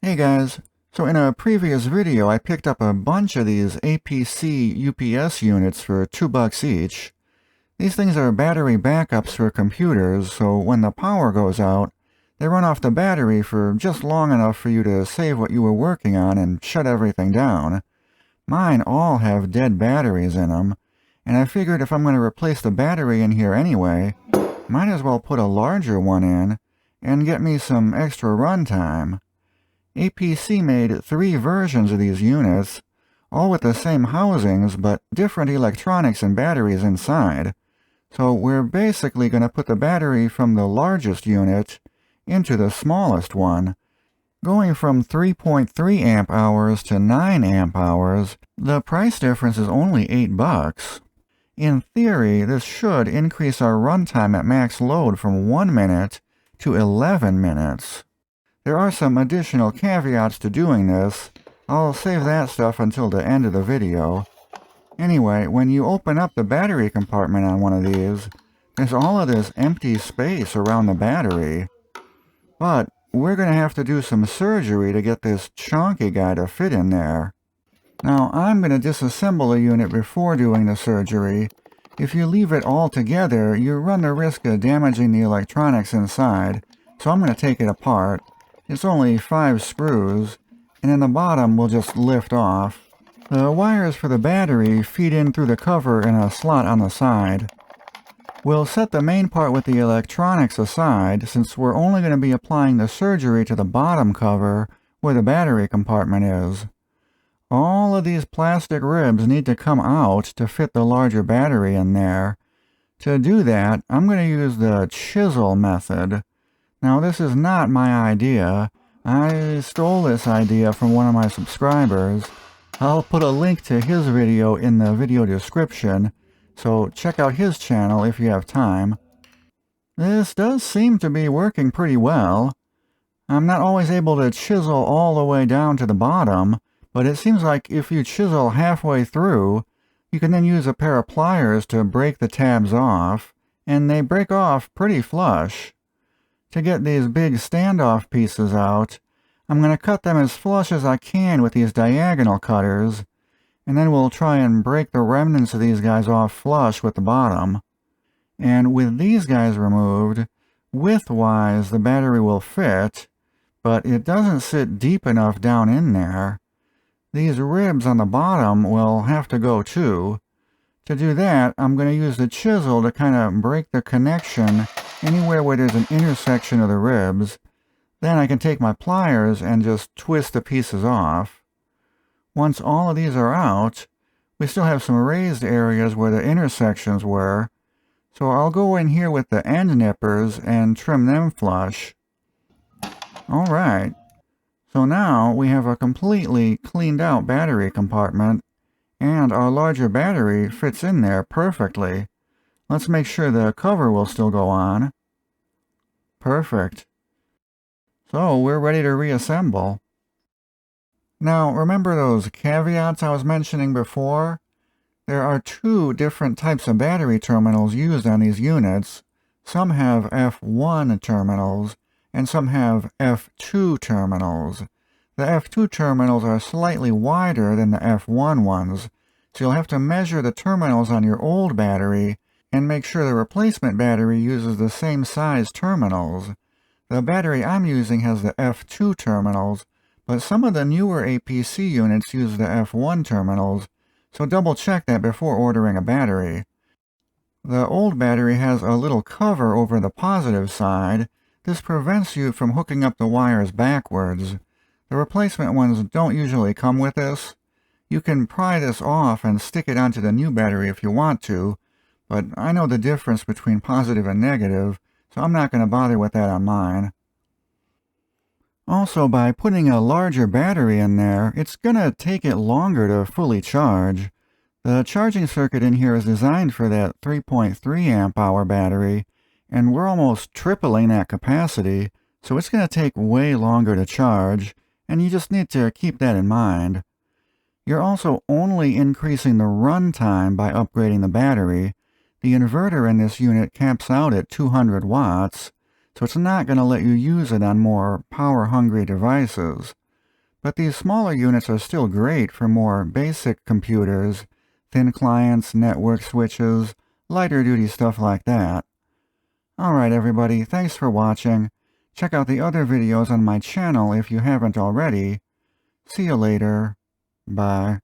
Hey guys, so in a previous video I picked up a bunch of these APC UPS units for $2 each. These things are battery backups for computers, so when the power goes out, they run off the battery for just long enough for you to save what you were working on and shut everything down. Mine all have dead batteries in them, and I figured if I'm going to replace the battery in here anyway, might as well put a larger one in and get me some extra runtime. APC made 3 versions of these units, all with the same housings but different electronics and batteries inside. So we're basically going to put the battery from the largest unit into the smallest one. Going from 3.3 amp hours to 9 amp hours, the price difference is only $8. In theory, this should increase our runtime at max load from 1 minute to 11 minutes. There are some additional caveats to doing this. I'll save that stuff until the end of the video. Anyway, when you open up the battery compartment on one of these, there's all of this empty space around the battery. But we're going to have to do some surgery to get this chonky guy to fit in there. Now, I'm going to disassemble the unit before doing the surgery. If you leave it all together, you run the risk of damaging the electronics inside, so I'm going to take it apart. It's only 5 screws, and in the bottom will just lift off. The wires for the battery feed in through the cover in a slot on the side. We'll set the main part with the electronics aside, since we're only going to be applying the surgery to the bottom cover where the battery compartment is. All of these plastic ribs need to come out to fit the larger battery in there. To do that, I'm going to use the chisel method. Now, this is not my idea. I stole this idea from one of my subscribers. I'll put a link to his video in the video description, so check out his channel if you have time. This does seem to be working pretty well. I'm not always able to chisel all the way down to the bottom, but it seems like if you chisel halfway through, you can then use a pair of pliers to break the tabs off, and they break off pretty flush. To get these big standoff pieces out, I'm going to cut them as flush as I can with these diagonal cutters, and then we'll try and break the remnants of these guys off flush with the bottom. And with these guys removed, width-wise the battery will fit, but it doesn't sit deep enough down in there. These ribs on the bottom will have to go too. To do that, I'm going to use the chisel to kind of break the connection anywhere where there's an intersection of the ribs. Then I can take my pliers and just twist the pieces off. Once all of these are out, we still have some raised areas where the intersections were, so I'll go in here with the end nippers and trim them flush. Alright, so now we have a completely cleaned out battery compartment, and our larger battery fits in there perfectly. Let's make sure the cover will still go on. Perfect. So we're ready to reassemble. Now, remember those caveats I was mentioning before? There are 2 different types of battery terminals used on these units. Some have F1 terminals, and some have F2 terminals. The F2 terminals are slightly wider than the F1 ones, so you'll have to measure the terminals on your old battery and make sure the replacement battery uses the same size terminals. The battery I'm using has the F2 terminals, but some of the newer APC units use the F1 terminals, so double check that before ordering a battery. The old battery has a little cover over the positive side. This prevents you from hooking up the wires backwards. The replacement ones don't usually come with this. You can pry this off and stick it onto the new battery if you want to, but I know the difference between positive and negative, so I'm not going to bother with that on mine. Also, by putting a larger battery in there, it's going to take it longer to fully charge. The charging circuit in here is designed for that 3.3 amp hour battery, and we're almost tripling that capacity, so it's going to take way longer to charge, and you just need to keep that in mind. You're also only increasing the runtime by upgrading the battery. The inverter in this unit caps out at 200 watts, so it's not going to let you use it on more power-hungry devices. But these smaller units are still great for more basic computers, thin clients, network switches, lighter duty stuff like that. Alright everybody, thanks for watching. Check out the other videos on my channel if you haven't already. See you later. Bye.